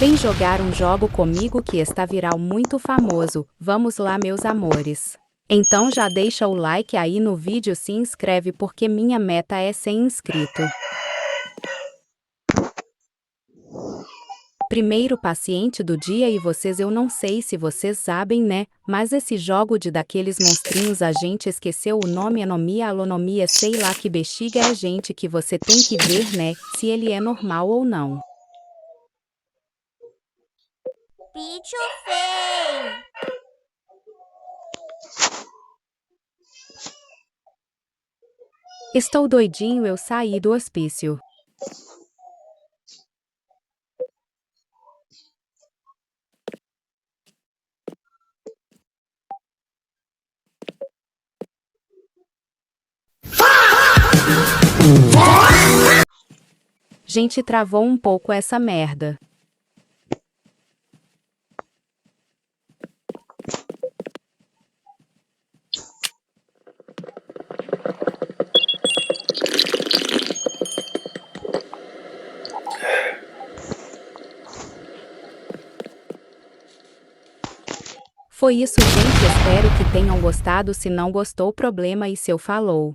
Vem jogar um jogo comigo que está viral muito famoso, vamos lá meus amores. Então já deixa o like aí no vídeo, se inscreve porque minha meta é 100 inscrito. Primeiro paciente do dia e vocês, eu não sei se vocês sabem, né, mas esse jogo de daqueles monstrinhos a gente esqueceu o nome, anomia, alonomia, sei lá que bexiga é, gente, que você tem que ver, né, se ele é normal ou não. Bicho feio. Estou doidinho, eu saí do hospício. Gente, travou um pouco essa merda. Foi isso, gente, espero que tenham gostado, se não gostou problema e se eu falou.